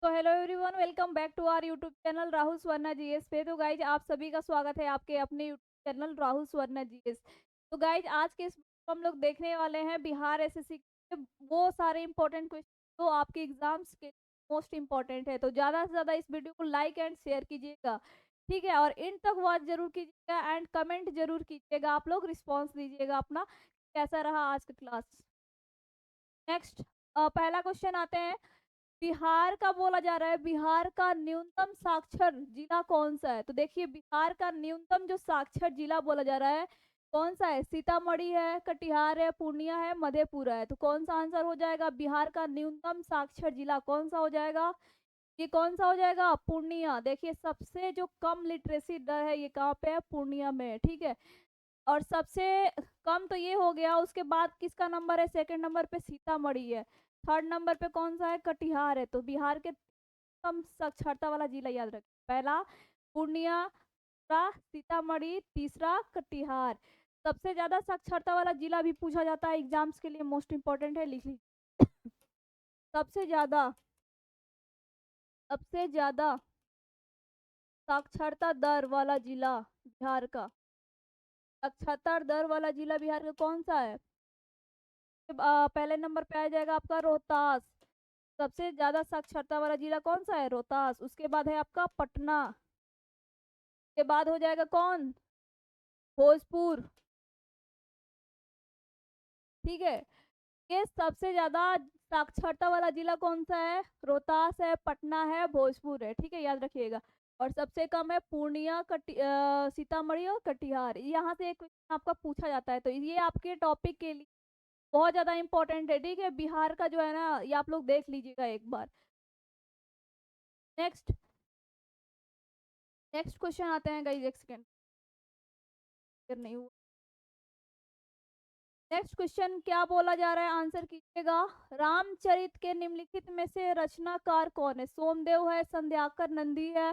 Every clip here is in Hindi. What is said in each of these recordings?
तो hello everyone, welcome back to our YouTube channel Rahul Swarna GS पे। तो गाइज आप सभी का स्वागत है आपके अपने YouTube channel Rahul Swarna GS. तो गाइज आज के इस वीडियो में हम लोग देखने वाले हैं बिहार एसएससी के वो सारे इंपॉर्टेंट क्वेश्चन जो आपके एग्जाम्स के मोस्ट इंपॉर्टेंट है। तो ज़्यादा से ज़्यादा इस वीडियो को लाइक एंड शेयर कीजिएगा, ठीक है। और इन तक वॉच जरूर कीजिएगा एंड कमेंट जरूर कीजिएगा, आप लोग रिस्पॉन्स दीजिएगा अपना कैसा रहा आज का क्लास। नेक्स्ट, पहला क्वेश्चन आते हैं। बिहार का बोला जा रहा है, बिहार का न्यूनतम साक्षर जिला कौन सा है? तो देखिए, बिहार का न्यूनतम जो साक्षर जिला बोला जा रहा है कौन सा है? सीतामढ़ी है, कटिहार है, पूर्णिया है, मधेपुरा है। तो कौन सा आंसर हो जाएगा? बिहार का न्यूनतम साक्षर जिला कौन सा हो जाएगा? ये कौन सा हो जाएगा? पूर्णिया। देखिए, सबसे जो कम लिटरेसी दर है ये कहाँ पे है? पूर्णिया में है, ठीक है। और सबसे कम तो ये हो गया, उसके बाद किसका नंबर है? सेकंड नंबर पे सीतामढ़ी है, थर्ड नंबर पे कौन सा है? कटिहार है। तो बिहार के कम साक्षरता वाला जिला याद रखें, पहला पूर्णिया, दूसरा सीतामढ़ी, तीसरा कटिहार। सबसे ज्यादा साक्षरता वाला जिला भी पूछा जाता है एग्जाम्स के लिए, मोस्ट इंपॉर्टेंट है, लिख लीजिए। सबसे ज्यादा सबसे ज्यादा साक्षरता दर वाला जिला बिहार का, साक्षरता दर वाला जिला बिहार का कौन सा है? पहले नंबर पे आ जाएगा आपका रोहतास। सबसे ज्यादा साक्षरता वाला जिला कौन सा है? रोहतास। उसके बाद है आपका पटना, के बाद हो जाएगा कौन? भोजपुर, ठीक है। ये सबसे ज्यादा साक्षरता वाला जिला कौन सा है? रोहतास है, पटना है, भोजपुर है, ठीक है, याद रखिएगा। और सबसे कम है पूर्णिया, सीतामढ़ी और कटिहार। यहाँ से एक क्वेश्चन आपका पूछा जाता है, तो ये आपके टॉपिक के लिए बहुत ज्यादा इंपॉर्टेंट है, ठीक है। बिहार का जो है ना, ये आप लोग देख लीजिएगा एक बार। नेक्स्ट नेक्स्ट क्वेश्चन आते हैं गाइस, एक सेकंड नहीं हुआ। नेक्स्ट क्वेश्चन क्या बोला जा रहा है, आंसर कीजिएगा। रामचरित के निम्नलिखित में से रचनाकार कौन है? सोमदेव है, संध्याकर नंदी है,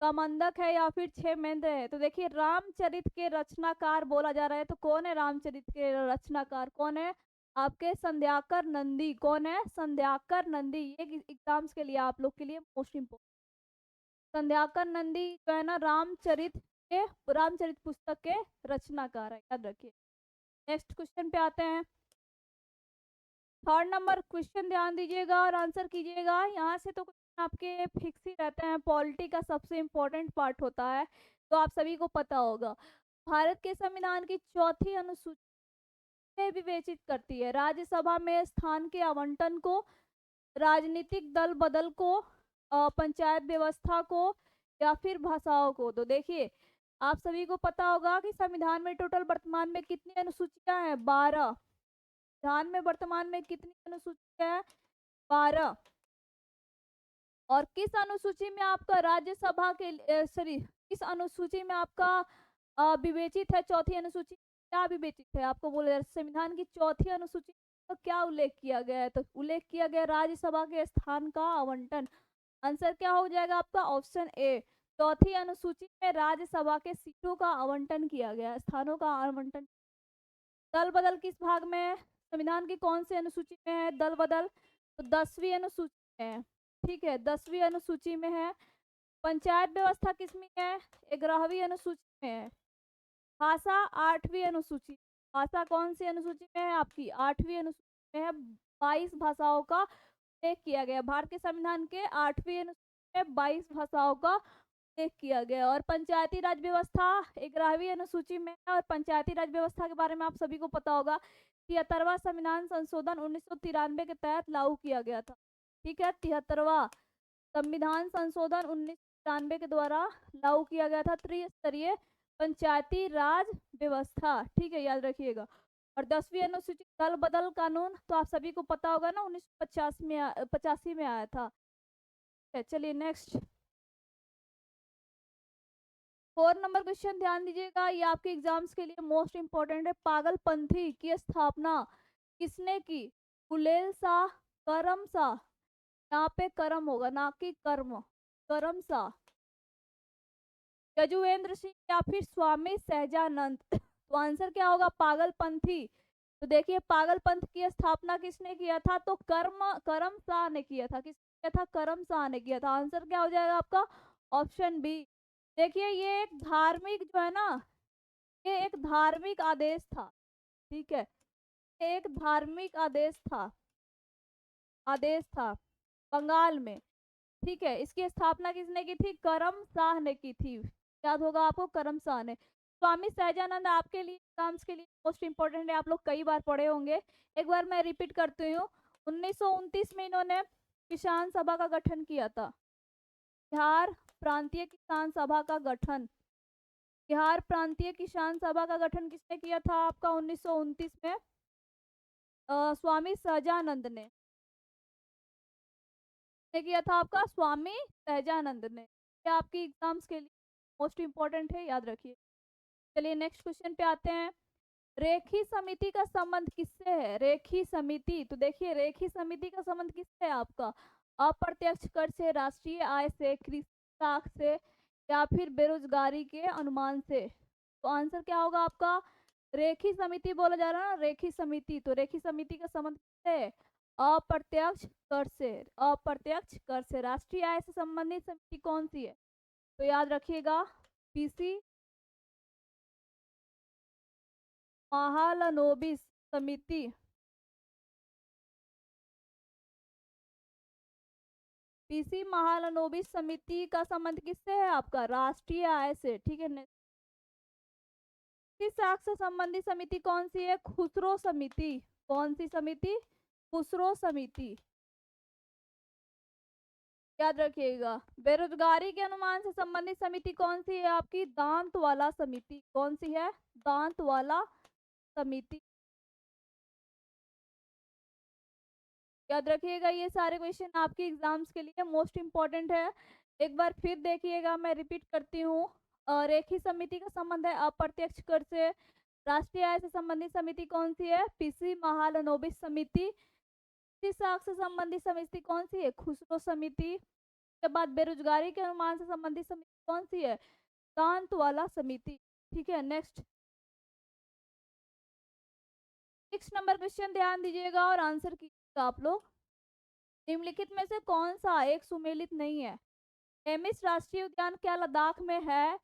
कामंदक है, या फिर क्षेमेंद्र है? तो देखिए, रामचरित के रचनाकार बोला जा रहा है, तो कौन है रामचरित के रचनाकार? कौन है? आपके संध्याकर नंदी। कौन है? संध्याकर नंदी। ये एग्जाम्स के लिए आप लोग के लिए मोस्ट इम्पोर्टेंट। संध्याकर नंदी जो है ना, रामचरित पुस्तक के रचनाकार है, याद रखिए। नेक्स्ट क्वेश्चन पे आते हैं। थर्ड नंबर क्वेश्चन ध्यान दीजिएगा और आंसर कीजिएगा। यहाँ से तो क्वेश्चन आपके फिक्स ही रहते हैं, पॉलिटी का सबसे इम्पोर्टेंट पार्ट होता है, तो आप सभी को पता होगा। भारत के संविधान की चौथी अनुसूची से विवेचित करती है राज्यसभा में स्थान के आवंटन को, राजनीतिक दल बदल को, पंचायत व्यवस्था को, या फिर भाषाओं को? तो देखिए, आप सभी को पता होगा कि संविधान में टोटल वर्तमान में कितनी अनुसूचियां हैं? 12। संविधान में वर्तमान में कितनी अनुसूचियां हैं? 12। और किस अनुसूची में आपका राज्यसभा के सॉरी, किस अनुसूची में आपका विवेचित है? चौथी अनुसूची क्या विवेचित है? आपको बोले संविधान की चौथी अनुसूची तो क्या उल्लेख किया गया है? तो उल्लेख किया गया राज्यसभा के स्थान का आवंटन। आंसर क्या हो जाएगा आपका? Option A. चौथी अनुसूची में राज्यसभा के सीटों का आवंटन किया गया, स्थानों का आवंटन। दल बदल किस भाग में है? संविधान की कौन सी अनुसूची में है दल बदल? तो 10वीं अनुसूची में है, ठीक है, 10वीं अनुसूची में है। पंचायत व्यवस्था किस में है? 11वीं अनुसूची में है। भाषा 8वीं अनुसूची। भाषा कौन सी अनुसूची में है? आपकी 8वीं अनुसूची में है। 22 भाषाओं का उल्लेख किया गया, भारत के संविधान के 8वीं अनुसूची में 22 भाषाओं का उल्लेख किया गया। और पंचायती राज व्यवस्था 11वीं अनुसूची में है। और पंचायती राज व्यवस्था के बारे में आप सभी को पता होगा, 73वां संविधान संशोधन 1993 के तहत लागू किया गया था, ठीक है। 73वां संविधान संशोधन 1993 के द्वारा लागू किया गया था त्रिस्तरीय पंचायती राज व्यवस्था, ठीक है, याद रखिएगा। और 10वीं अनुसूची दल बदल कानून तो आप सभी को पता होगा ना, 1985 में आया था। चलिए नेक्स्ट, 4 नंबर क्वेश्चन ध्यान दीजिएगा, ये आपके एग्जाम्स के लिए मोस्ट इंपॉर्टेंट है। पागलपंथी की स्थापना किसने की? बुलेल शाह, करम शाह? यहाँ पे कर्म होगा ना कि कर्म, करम शाह, यजुवेंद्र सिंह, या फिर स्वामी सहजानंद? तो आंसर क्या होगा? पागलपंथी। तो देखिए, पागलपंथ की स्थापना किसने किया था? तो करम शाह ने किया था। किसने किया था? करम शाह ने किया था। आंसर क्या हो जाएगा आपका? Option B. देखिए ये एक धार्मिक जो है ना, ये एक धार्मिक आदेश था, ठीक है, एक धार्मिक आदेश था बंगाल में, ठीक है। इसकी स्थापना किसने की थी? करम शाह ने की थी। याद होगा आपको, करम शाह ने। स्वामी सहजानंद आपके लिए एग्जाम्स के लिए मोस्ट इंपोर्टेंट है, आप लोग कई बार पढ़े होंगे। एक बार मैं रिपीट करती हूँ। 1929 में इन्होंने किसान सभा का गठन किया था। बिहार प्रांतीय किसान सभा का गठन, बिहार प्रांतीय किसान सभा का गठन किसने किया था आपका 1929 में? स्वामी सहजानंद ने किया था आपका, स्वामी सहजानंद ने। ये आपकी एग्जाम्स के लिए मोस्ट इंपॉर्टेंट है, याद रखिए। चलिए नेक्स्ट क्वेश्चन पे आते हैं। रेखी समिति का संबंध किससे है? रेखी समिति, तो देखिए रेखी समिति का संबंध किससे है आपका? अप्रत्यक्ष कर से, राष्ट्रीय आय से, कृषि साख से, या फिर बेरोजगारी के अनुमान से। तो आंसर क्या होगा आपका? रेखी समिति बोला जा रहा है ना, रेखी समिति, तो रेखी समिति का संबंध किससे है? अप्रत्यक्ष कर से, अप्रत्यक्ष कर से। राष्ट्रीय आय से संबंधित समिति कौन सी है? तो याद रखिएगा, पीसी महालनोबिस समिति, पीसी महालनोबिस समिति का संबंध किससे है आपका? राष्ट्रीय आय से, ठीक है। किस साख से संबंधित समिति कौन सी है? खुसरो समिति। कौन सी समिति? खुसरो समिति, याद रखिएगा। बेरोजगारी के अनुमान से संबंधित समिति कौन सी है आपकी? दांतवाला समिति। कौन सी है? दांतवाला समिति, याद रखिएगा। ये सारे क्वेश्चन आपके एग्जाम्स के लिए मोस्ट इंपॉर्टेंट है। एक बार फिर देखिएगा, मैं रिपीट करती हूँ। रेखी समिति का संबंध है अप्रत्यक्ष कर से। राष्ट्रीय आय से संबंधित समिति कौन सी है? पीसी महालनोबिस समिति। किस साख से संबंधित समिति कौन सी है? खुसरो समिति। के बाद बेरोजगारी के अनुमान से संबंधित समिति कौन सी है? दांतवाला समिति, ठीक है। नेक्स्ट नंबर क्वेश्चन ध्यान दीजिएगा और आंसर कीजिएगा आप लोग। निम्नलिखित में से कौन सा एक सुमेलित नहीं है? हेमिस राष्ट्रीय उद्यान क्या लद्दाख में है?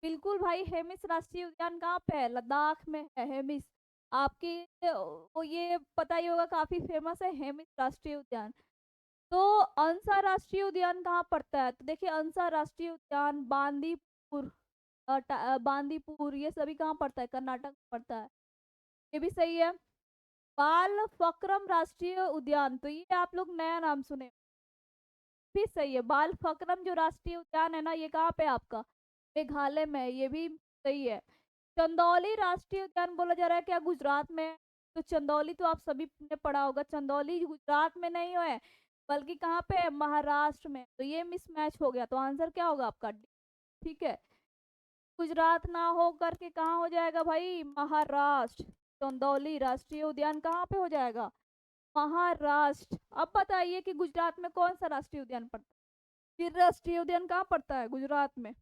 बिल्कुल भाई, हेमिस राष्ट्रीय उद्यान कहाँ पे है? लद्दाख में है हेमिस। आपकी वो ये पता ही होगा, काफी फेमस है हेमिस राष्ट्रीय उद्यान। तो अंसा राष्ट्रीय उद्यान कहाँ पड़ता है? तो देखिए अंसा राष्ट्रीय उद्यान बांदीपुर, बांदीपुर, ये सभी कहाँ पड़ता है? कर्नाटक में पड़ता है, ये भी सही है। बाल फक्रम राष्ट्रीय उद्यान, तो ये आप लोग नया नाम सुने, भी सही है। बाल फक्रम जो राष्ट्रीय उद्यान है ना, ये कहाँ पे आपका? मेघालय में है, ये भी सही है। चंदौली राष्ट्रीय उद्यान बोला जा रहा है, क्या गुजरात में है? तो चंदौली तो आप सभी ने पढ़ा होगा, चंदौली गुजरात में नहीं है, बल्कि कहाँ पे है? महाराष्ट्र में। तो ये मिसमैच हो गया, तो आंसर क्या होगा आपका? ठीक है, गुजरात ना हो करके कहाँ हो जाएगा भाई? महाराष्ट्र। चंदौली राष्ट्रीय उद्यान कहाँ पे हो जाएगा? महाराष्ट्र। अब बताइए कि गुजरात में कौन सा राष्ट्रीय उद्यान पड़ता है? गिर राष्ट्रीय उद्यान कहाँ पड़ता है गुजरात में?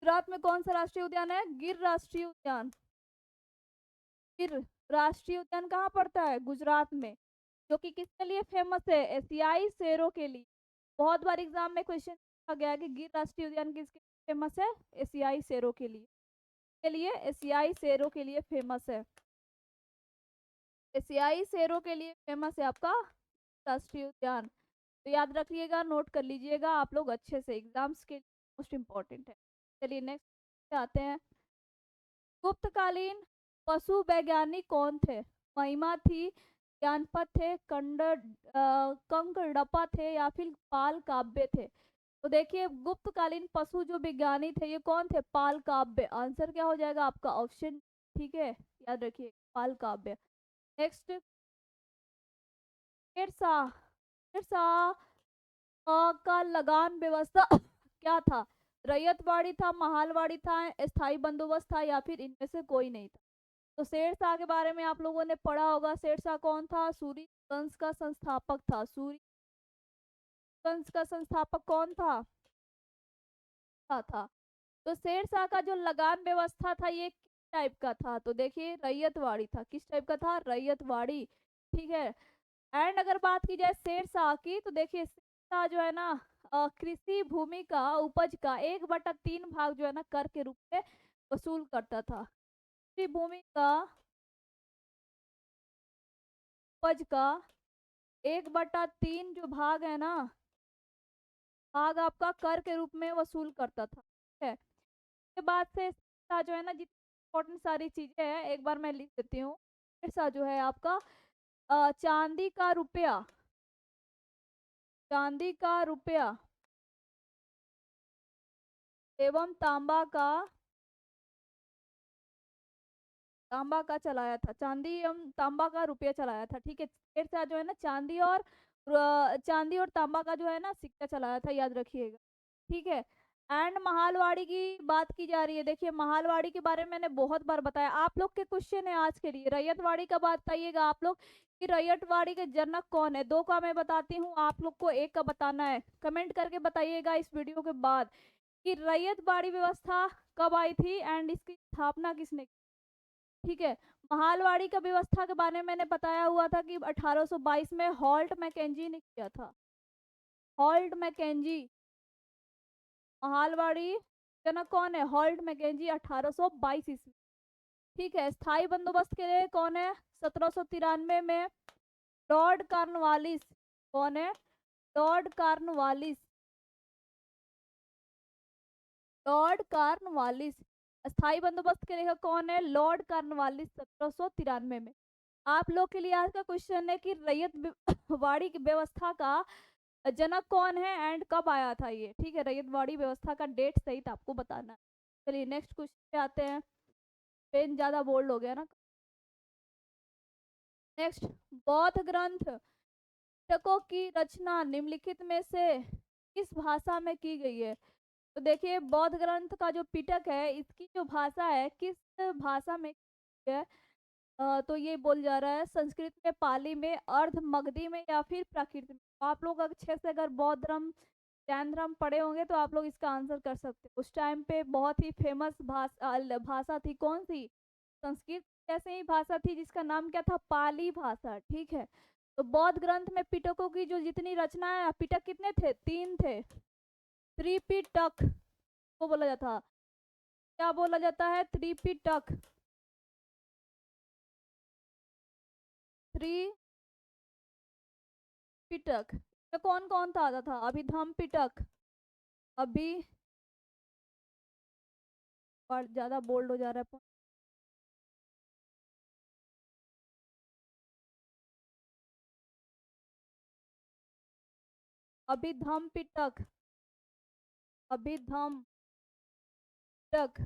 गुजरात में कौन सा राष्ट्रीय उद्यान है? गिर राष्ट्रीय उद्यान। गिर राष्ट्रीय उद्यान कहाँ पड़ता है? गुजरात में, जो कि किसके लिए फेमस है? एशियाई शेरों के लिए। बहुत बार एग्जाम में क्वेश्चन पूछा गया है कि गिर राष्ट्रीय उद्यान किसके लिए फेमस है? एशियाई शेरों के लिए। के लिए एशियाई शेरों के लिए फेमस है, एशियाई शेरों के लिए फेमस है आपका राष्ट्रीय उद्यान। तो याद रखिएगा, नोट कर लीजिएगा आप लोग अच्छे से, एग्जाम्स के मोस्ट इम्पोर्टेंट है। चलिए नेक्स्ट आते हैं। गुप्तकालीन पशु वैज्ञानिक कौन थे? महिमा थी, ज्ञानपथ थे, कंकड़प्पा थे, या फिर पाल काव्य थे? तो देखिए गुप्तकालीन पशु जो विज्ञानी थे, ये कौन थे? पाल काव्य। आंसर क्या हो जाएगा आपका? ऑप्शन, ठीक है, याद रखिए पाल काव्य। नेक्स्ट, शेरशाह, शेरशाह का लगान व्यवस्था क्या था? रैयतवाड़ी था, महालवाड़ी था, स्थायी बंदोबस्त था, या फिर इनमें से कोई नहीं था? तो शेरशाह के बारे में आप लोगों ने पढ़ा होगा। शेरशाह कौन था? सूरी वंश का संस्थापक था। सूरी वंश का संस्थापक कौन था? था। तो शेरशाह का जो लगान व्यवस्था था, ये किस टाइप का था? तो देखिए रैयतवाड़ी था। किस टाइप का था? रैयतवाड़ी, ठीक है। एंड अगर बात की जाए शेरशाह की, तो देखिए शेरशाह जो है ना कृषि भूमि का उपज का 1/3 भाग जो है ना कर के रूप में वसूल करता था। कृषि भूमि का उपज का 1/3 जो भाग है ना, भाग आपका कर के रूप में वसूल करता था। ठीक है, इसके बाद से शेरशाह जो है ना, जितनी इंपॉर्टेंट सारी चीजें हैं एक बार मैं लिख देती हूँ। शेरशाह जो है आपका चांदी का रुपया, चांदी का रुपया एवं तांबा का चलाया था। चांदी एवं तांबा का रुपया चलाया था। ठीक है, शेरशाह जो है ना चांदी और तांबा का जो है ना सिक्का चलाया था, याद रखिएगा। ठीक है, एंड महालवाड़ी की बात की जा रही है। देखिए महालवाड़ी के बारे में मैंने बहुत बार बताया। आप लोग के क्वेश्चन है आज के लिए, रैयतवाड़ी का बताइएगा आप लोग कि रैयतवाड़ी के जनक कौन है। दो का मैं बताती हूँ, आप लोग को एक का बताना है। कमेंट करके बताइएगा इस वीडियो के बाद कि रैयतवाड़ी व्यवस्था कब आई थी एंड इसकी स्थापना किसने की। ठीक है, महालवाड़ी का व्यवस्था के बारे में मैंने बताया हुआ था कि 1822 में हॉल्ट मैकेंजी ने किया था। हॉल्ट मैकेंजी, महालवाड़ी जनक कौन है? हॉल्ट मैकेंजी, 1822 ईस्वी। ठीक है, स्थायी बंदोबस्त के लिए कौन है? 1793 में लॉर्ड कार्नवालिस। कौन है? Lord Cornwallis, Lord Cornwallis. स्थायी बंदोबस्त के लेखक कौन है? लॉर्ड कार्नवालिस, 1793 में। आप लोग के लिए आज का क्वेश्चन है कि वाड़ी की व्यवस्था का जनक कौन है एंड कब आया था ये। ठीक है, रैयतवाड़ी व्यवस्था का डेट सहित आपको बताना है। चलिए नेक्स्ट क्वेश्चन पे आते हैं। पेन ज्यादा बोल्ड हो गया ना। नेक्स्ट, बौद्ध ग्रंथ पिटकों की रचना निम्नलिखित में से किस भाषा में की गई है? तो देखिए बौद्ध ग्रंथ का जो पिटक है, इसकी जो भाषा है किस भाषा में की है? तो ये बोल जा रहा है संस्कृत में, पाली में, अर्ध मगधी में या फिर प्राकृत में। तो आप लोग अच्छे से अगर बौद्ध धर्म जैन धर्म पढ़े होंगे तो आप लोग इसका आंसर कर सकते हैं। उस टाइम पे बहुत ही फेमस भाषा थी, कौन सी? संस्कृत जैसे ही भाषा थी जिसका नाम क्या था? पाली भाषा। ठीक है, तो बौद्ध ग्रंथ में पिटकों की जो जितनी रचना है, पिटक कितने थे? 3 थे। त्रिपिटक को बोला जाता, क्या बोला जाता है? त्रिपिटक। त्रिपिटक में कौन कौन था आता था? अभिधम पिटक, अभी और ज्यादा बोल्ड हो जा रहा है। अभिधम पिटक, अभिधम पिटक।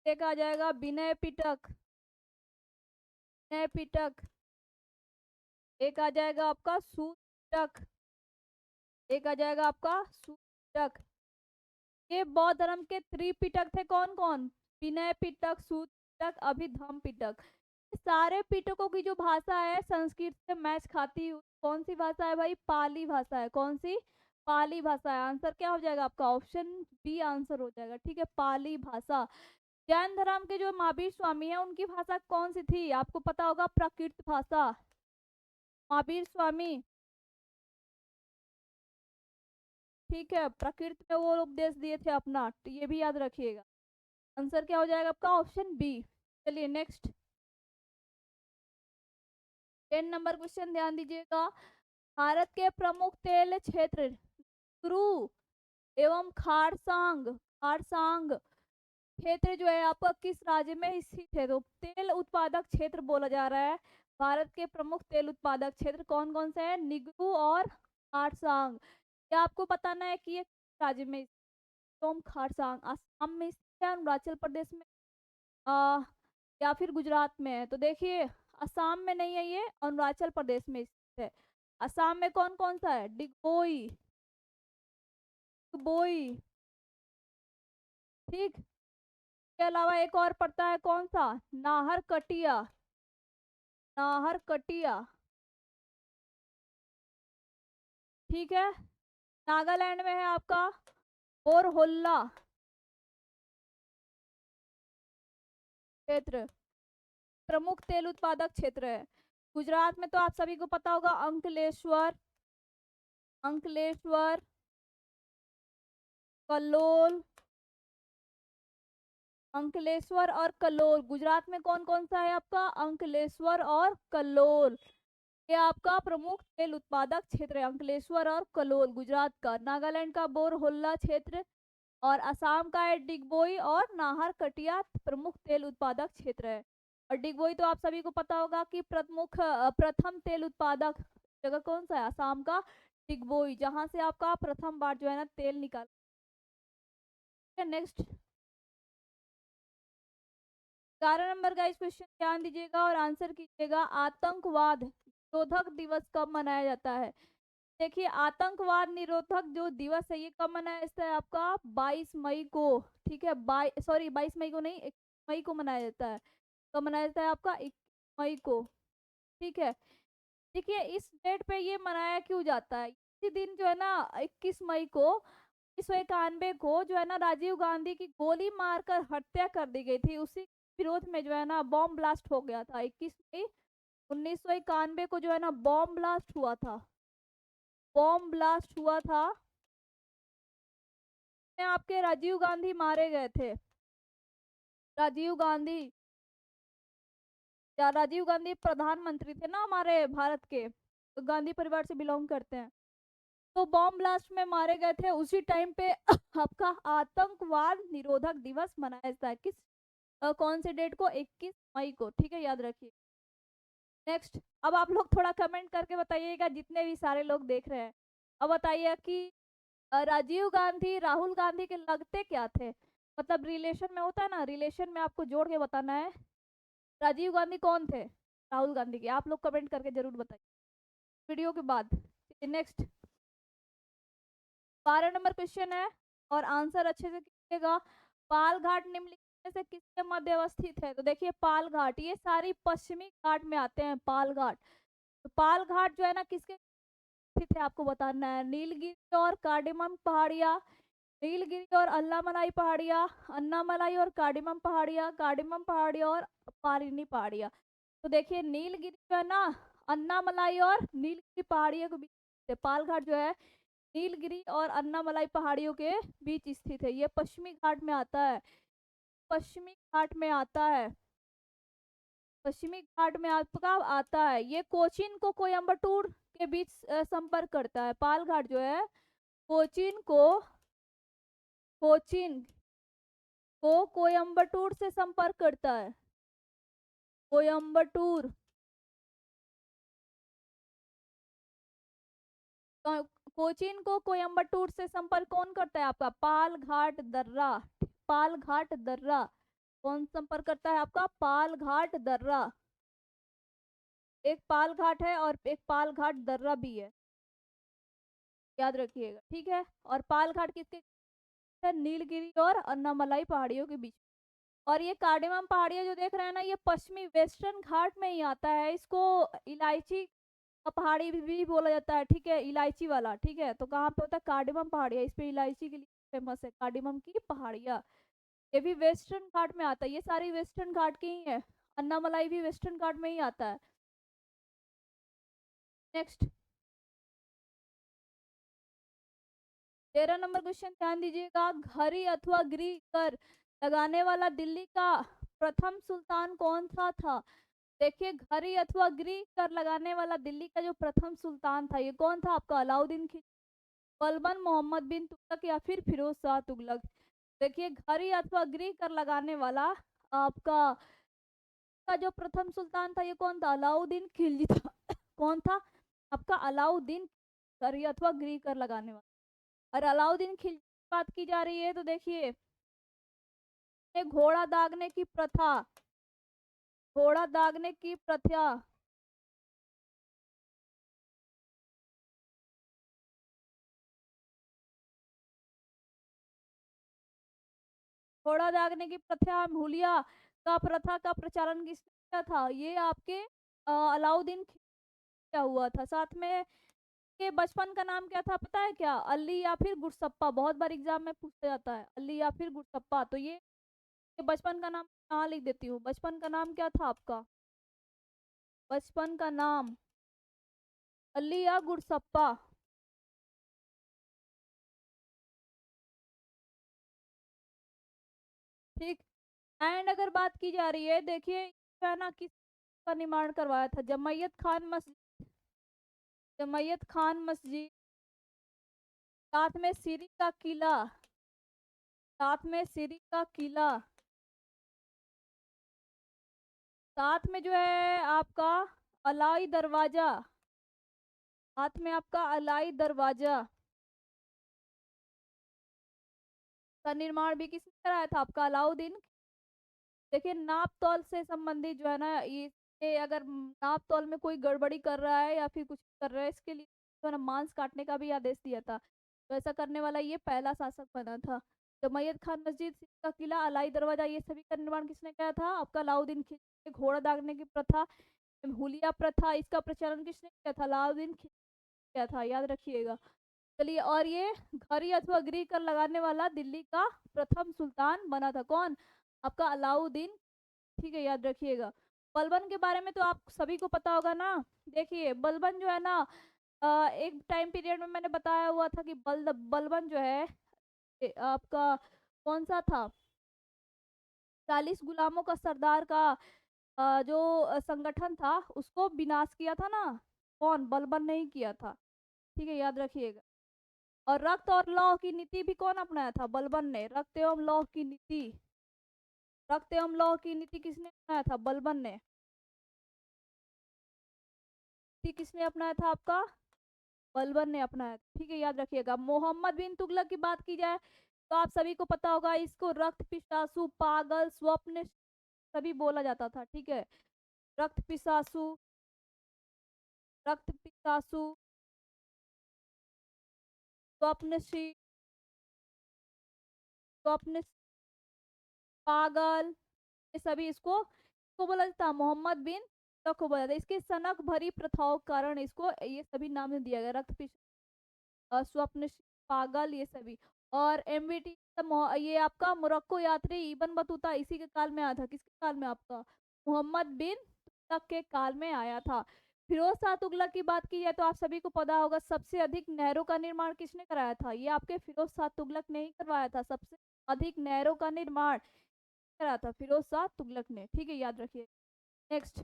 एक आ जाएगा विनय पिटक, विनय पिटक। एक आ जाएगा आपका सूत पिटक, एक आ जाएगा आपका सूत पिटक। ये बौद्ध धर्म के त्रिपिटक थे, कौन कौन? विनय पिटक, सूत पिटक, अभिधम पिटक। सारे पिटकों की जो भाषा है संस्कृत से मैच खाती हुई कौन सी भाषा है भाई? पाली भाषा है। कौन सी? पाली भाषा है। आंसर क्या हो जाएगा आपका? ऑप्शन बी आंसर हो जाएगा। ठीक है, पाली भाषा। जैन धर्म के जो महावीर स्वामी है उनकी भाषा कौन सी थी? आपको पता होगा, प्राकृत भाषा। महावीर स्वामी, ठीक है, प्राकृत में वो उपदेश दिए थे अपना, तो ये भी याद रखिएगा। आंसर क्या हो जाएगा आपका? Option B. चलिए नेक्स्ट 10 नंबर क्वेश्चन ध्यान दीजिएगा। भारत के प्रमुख तेल क्षेत्र क्रू एवं खारसांग, खारसांग क्षेत्र जो है आपका किस राज्य में स्थित है? तो तेल उत्पादक क्षेत्र बोला जा रहा है। भारत के प्रमुख तेल उत्पादक क्षेत्र कौन कौन से हैं? निगरू और खारसांग। क्या आपको बताना है कि ये किस राज्य में? सोम खारसांग असम में स्थित है, अरुणाचल प्रदेश में, आ, या फिर गुजरात में है। तो देखिए असम में नहीं है ये, अरुणाचल प्रदेश में स्थित है। असम में कौन कौन सा है? डिगबोई, डिगबोई। ठीक, के अलावा एक और पड़ता है, कौन सा? नाहर कटिया, नाहर कटिया। ठीक है, नागालैंड में है आपका बोरहोल्ला क्षेत्र, प्रमुख तेल उत्पादक क्षेत्र है। गुजरात में तो आप सभी को पता होगा अंकलेश्वर, अंकलेश्वर, कलोल, अंकलेश्वर और कलोल। गुजरात में कौन कौन सा है आपका? अंकलेश्वर और कलोल। ये आपका प्रमुख तेल उत्पादक क्षेत्र है, अंकलेश्वर और कलोल गुजरात का। नागालैंड का बोरहोल्ला क्षेत्र और असम का है डिगबोई और नाहरकटिया प्रमुख तेल उत्पादक क्षेत्र है। और डिगबोई तो आप सभी को पता होगा कि प्रथम तेल उत्पादक जगह कौन सा है? असम का डिगबोई, जहां से आपका प्रथम बार जो है ना तेल निकाल। नेक्स्ट 11 नंबर का इस क्वेश्चन ध्यान दीजिएगा और आंसर कीजिएगा। आतंकवाद निरोधक दिवस कब मनाया जाता है? देखिए, आतंकवाद निरोधक जो दिवस है ये कब मनाया जाता है आपका? 22 मई को। ठीक है, 22 मई को नहीं, 21 मई को मनाया जाता है। कब मनाया जाता है आपका? 21 मई को। ठीक है, देखिए इस डेट पे ये मनाया क्यों जाता है? इसी दिन जो है ना 21 मई को 1991 को जो है ना राजीव गांधी की गोली मारकर हत्या कर दी गई थी। उसी विरोध में जो है ना बॉम्ब ब्लास्ट हो गया था। 21 मई 1991 को जो है ना बॉम्ब ब्लास्ट हुआ था, बॉम्ब ब्लास्ट हुआ था। आपके राजीव गांधी मारे गए थे। राजीव गांधी, या राजीव गांधी प्रधानमंत्री थे ना हमारे भारत के, तो गांधी परिवार से बिलोंग करते हैं। तो बॉम्ब ब्लास्ट में मारे गए थे। उसी टाइम पे आपका आतंकवाद निरोधक दिवस मनाया जाता है। कौन से डेट को? 21 मई को। ठीक है, याद रखिए। नेक्स्ट, अब आप लोग थोड़ा कमेंट करके बताइएगा, जितने भी सारे लोग देख रहे हैं। अब बताइए कि राजीव गांधी राहुल गांधी के लगते क्या थे? मतलब रिलेशन में होता है ना, रिलेशन में आपको जोड़ के बताना है। राजीव गांधी कौन थे राहुल गांधी के? आप लोग कमेंट करके जरूर बताइए वीडियो के बाद। नेक्स्ट 12 नंबर क्वेश्चन है और आंसर अच्छे से कीजिएगा। पाल घाट निम्नलिखित में से किसके मध्य अवस्थित है? तो देखिए पाल घाट ये सारी पश्चिमी घाट में आते हैं। पाल घाट, तो पाल घाट जो है ना किसके स्थित है आपको बताना है। नीलगिरी और कार्डेमम पहाड़िया, नीलगिरी और अन्नामलाई पहाड़िया, अन्नामलाई और कार्डेमम पहाड़िया, कार्डेमम पहाड़िया और पारिनी पहाड़िया। तो देखिए नीलगिरी जो है ना अन्नामलाई और नीलगिरी पहाड़ियों के बीच, पाल घाट जो है नीलगिरी और अन्नामलाई पहाड़ियों के बीच स्थित है। ये पश्चिमी घाट में आता है, पश्चिमी घाट में आता है, पश्चिमी घाट में आपका आता है। ये कोचीन को कोयम्बटूर के बीच संपर्क करता है। पाल घाट जो है कोचीन को, कोचीन को कोयम्बटूर से संपर्क करता है। कोयम्बटूर, कोचीन को कोयम्बटूर से संपर्क कौन करता है आपका? पाल घाट दर्रा, पाल घाट दर्रा कौन संपर्क करता है आपका? पाल घाट दर्रा। एक पाल घाट है और एक पाल घाट दर्रा भी है, याद रखिएगा। ठीक है, और पाल घाट किसके? नीलगिरी और अन्नामलाई पहाड़ियों के बीच। और ये कार्डेमम पहाड़ियां जो देख रहे हैं ना ये पश्चिमी वेस्टर्न घाट में ही आता है। इसको इलायची का पहाड़ी भी बोला जाता है। ठीक है, इलायची वाला। ठीक है, तो कहाँ पे होता है? कार्डेमम पहाड़ियाँ, इस पे इलायची के लिए फेमस है कार्डेमम की पहाड़ियाँ। ये भी वेस्टर्न घाट में आता है, ये सारी वेस्टर्न घाट की ही है। अन्नामलाई भी वेस्टर्न घाट में ही आता है। नेक्स्ट 13 नंबर क्वेश्चन ध्यान दीजिएगा। घरी अथवा गृह कर लगाने वाला दिल्ली का प्रथम सुल्तान कौन सा था? देखिए घरी अथवा गृह कर लगाने वाला दिल्ली का जो प्रथम सुल्तान था ये कौन था आपका? अलाउद्दीन खिलजी, बलबन मोहम्मद बिन तुगलक या फिर फिरोज शाह तुगलक। देखिए घरी अथवा गृह कर लगाने वाला आपका का जो प्रथम सुल्तान था ये कौन था? अलाउद्दीन खिलजी था। कौन था आपका? अलाउद्दीन, घरी अथवा गृह कर लगाने वाला। और अलाउद्दीन खिलजी की बात की जा रही है तो देखिए घोड़ा दागने की प्रथा, घोड़ा दागने की प्रथा, घोड़ा दागने की प्रथा, हुलिया का प्रथा का प्रचालन किसने किया था? ये आपके अलाउद्दीन खिलजी हुआ था। साथ में के बचपन का नाम क्या था पता है क्या? अली या फिर गुरसप्पा। बहुत बार एग्जाम में पूछा जाता है अली या फिर गुरसप्पा। तो ये बचपन का नाम यहाँ लिख देती हूँ। बचपन का नाम क्या था आपका? बचपन का नाम अली या गुरसप्पा। ठीक। एंड अगर बात की जा रही है, देखिए जो है ना किस का निर्माण करवाया था, जमैयत खान मस्जिद, साथ में सीरी का किला, साथ में सीरी का किला, साथ में जो है आपका अलाई दरवाजा, साथ में आपका अलाई दरवाजा का निर्माण भी किसने कराया था, आपका अलाउद्दीन। देखिए नाप तौल से संबंधित जो है ना ये अगर नाप तौल में कोई गड़बड़ी कर रहा है या फिर कुछ कर रहा है, इसके लिए जो है ना मांस काटने का भी आदेश दिया था। तो ऐसा करने वाला ये पहला शासक बना था। तो मैयत खान मस्जिद, सिक्का किला, अलाई दरवाजा, ये सभी का निर्माण किसने किया था, आपका अलाउद्दीन खिलजी। घोड़ा दागने की प्रथा, हुलिया प्रथा, इसका प्रचलन किसने किया था, अलाउद्दीन खिलजी किया था, याद रखिएगा। चलिए, और ये घड़ी अथवा गृह कर लगाने वाला दिल्ली का प्रथम सुल्तान बना था, कौन, आपका अलाउद्दीन। ठीक है, याद रखिएगा। बलबन के बारे में तो आप सभी को पता होगा ना। देखिए बलबन जो है ना एक टाइम पीरियड में मैंने बताया हुआ था कि बलबन जो है आपका कौन सा था, 40 गुलामों का सरदार का जो संगठन था उसको विनाश किया था ना, कौन, बलबन ने ही किया था। ठीक है, याद रखिएगा। और रक्त और लौह की नीति भी कौन अपनाया था, बलबन ने। रक्त एवं लौह की नीति, रक्त एवं लौह की नीति किसने अपनाया था, बलबन ने। किसने अपनाया था, आपका बलबन ने अपनाया था। ठीक है, याद रखिएगा। मोहम्मद बिन तुगलक की बात की जाए तो आप सभी को पता होगा, इसको रक्त पिशासु, पागल, स्वप्न सभी बोला जाता था। ठीक है, रक्त पिशासु, रक्त पिशासु, स्वप्न, स्वप्न, पागल, ये सभी इसको बोला जाता, मोहम्मद बिन तुगलक को बोला जाता। इसके सनक भरी प्रथाओं के कारण इसको ये सभी नाम दिया गया, रक्त, स्वप्न, पागल, ये सभी। और एमवीटी ये आपका मोरक्को यात्री इबन बतूता इसी के काल में आया था, किसके काल में, आपका मोहम्मद बिन तुगलक के काल में आया था। फिरोज शाह तुगलक की बात की जाए तो आप सभी को पता होगा, सबसे अधिक नहरों का निर्माण किसने कराया था, ये आपके फिरोज शाह तुगलक ने ही करवाया था। सबसे अधिक नहरों का निर्माण कराया था फिरोज शाह तुगलक ने। ठीक है, याद रखिए। नेक्स्ट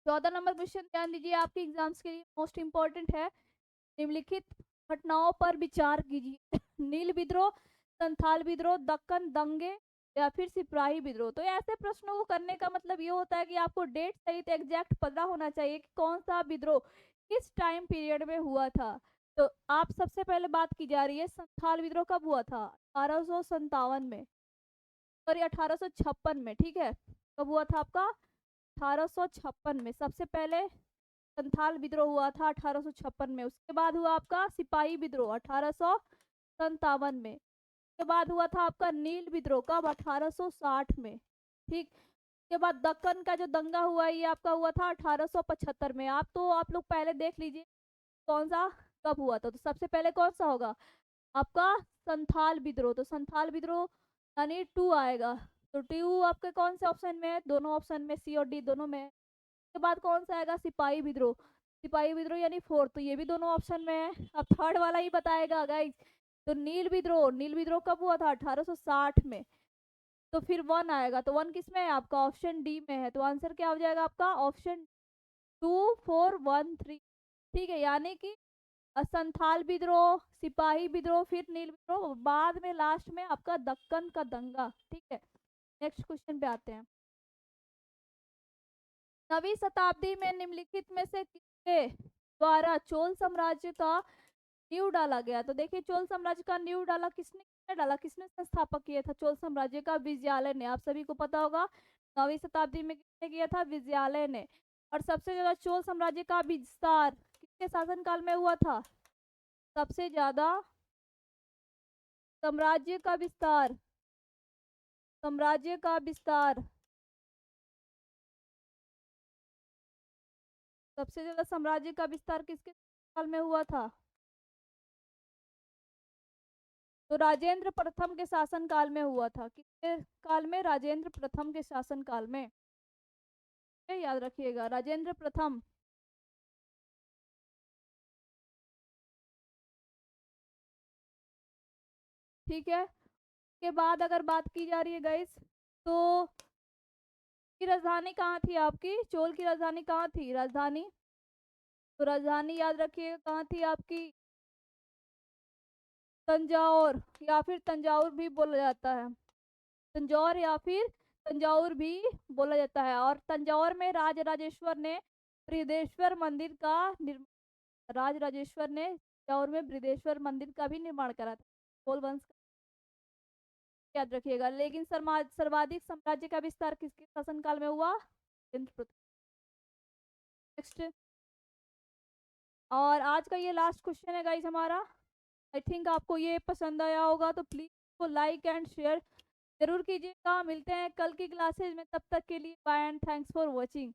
14 नंबर क्वेश्चन ध्यान दीजिए, आपके एग्जाम्स के लिए मोस्ट इंपॉर्टेंट है। निम्नलिखित घटनाओं पर विचार कीजिए। नील विद्रोह, संथाल विद्रोह, दक्कन दंगे, या फिर सिपाही विद्रोह। तो ऐसे प्रश्नों को करने का मतलब ये होता है कि आपको डेट सहित एग्जैक्ट पता होना चाहिए कि कौन सा विद्रोह किस टाइम पीरियड में हुआ था। तो आप सबसे पहले बात की जा रही है संथाल विद्रोह कब हुआ था, 1857 में, सॉरी 1856 में। ठीक है, कब हुआ था आपका, 1856 में सबसे पहले संथाल विद्रोह हुआ था 1856 में। उसके बाद हुआ आपका सिपाही विद्रोह 1857 में। उसके बाद हुआ था आपका नील विद्रोह कब, 1860 में। ठीक। उसके बाद दक्कन का जो दंगा हुआ ये आपका हुआ था 1875 में। आप लोग पहले देख लीजिए कौन सा कब हुआ था। तो सबसे पहले कौन सा होगा, आपका संथाल विद्रोह। तो संथाल विद्रोह यानी 2 आएगा। तो 2 आपके कौन से ऑप्शन में है, दोनों ऑप्शन में, सी और डी दोनों में है। के बाद कौन सा आएगा, सिपाही विद्रोह। सिपाही विद्रोह यानी 4, तो ये भी दोनों ऑप्शन में है। अब थर्ड वाला ही बताएगा गाइस। तो नील विद्रोह, नील विद्रोह कब हुआ था, 1860 में। तो फिर 1 आएगा, तो 1 किस में है, आपका ऑप्शन डी में है। तो आंसर क्या हो जाएगा आपका, ऑप्शन 2, 4, 1, 3। ठीक है, यानी कि संथाल विद्रोह, सिपाही विद्रोह, फिर नील विद्रोह, बाद में लास्ट में आपका दक्कन का दंगा। ठीक है, नेक्स्ट क्वेश्चन पे आते हैं। 9वीं शताब्दी में निम्नलिखित में से किसके द्वारा चोल साम्राज्य का नींव डाला गया। तो देखिए चोल साम्राज्य का नींव डाला किसने, डाला, किसने संस्थापक किया था चोल साम्राज्य का, विजयालय ने। आप सभी को पता होगा 9वीं शताब्दी में किसने किया था, विजयालय ने। और सबसे ज्यादा चोल साम्राज्य का विस्तार किसके शासनकाल में हुआ था, सबसे ज्यादा साम्राज्य का विस्तार, साम्राज्य का विस्तार, सबसे ज्यादा साम्राज्य का विस्तार किसके काल में हुआ था, तो राजेंद्र प्रथम के शासन काल में हुआ था। किसके काल में, राजेंद्र प्रथम के शासन काल में। ये याद रखिएगा, राजेंद्र प्रथम। ठीक है, के बाद अगर बात की जा रही है गाइस, तो की राजधानी कहाँ थी आपकी, चोल की राजधानी कहाँ थी, राजधानी, तो राजधानी याद रखिएगा कहाँ थी आपकी, तंजौर, या फिर तंजाउर भी बोला जाता है, तंजौर या फिर तंजाउर भी बोला जाता है। और तंजौर में राज राजेश्वर ने बृहदेश्वर मंदिर का राज राजेश्वर ने तंजौर में बृहदेश्वर मंदिर का भी निर्माण करा था, चोल वंश का, याद रखिएगा। लेकिन सर्वाधिक साम्राज्य का विस्तार किसके शासनकाल में हुआ, नेक्स्ट। और आज का ये लास्ट क्वेश्चन है गाइस हमारा। आई थिंक आपको ये पसंद आया होगा, तो प्लीज को लाइक एंड शेयर जरूर कीजिएगा। मिलते हैं कल की क्लासेज में, तब तक के लिए bye and thanks for watching.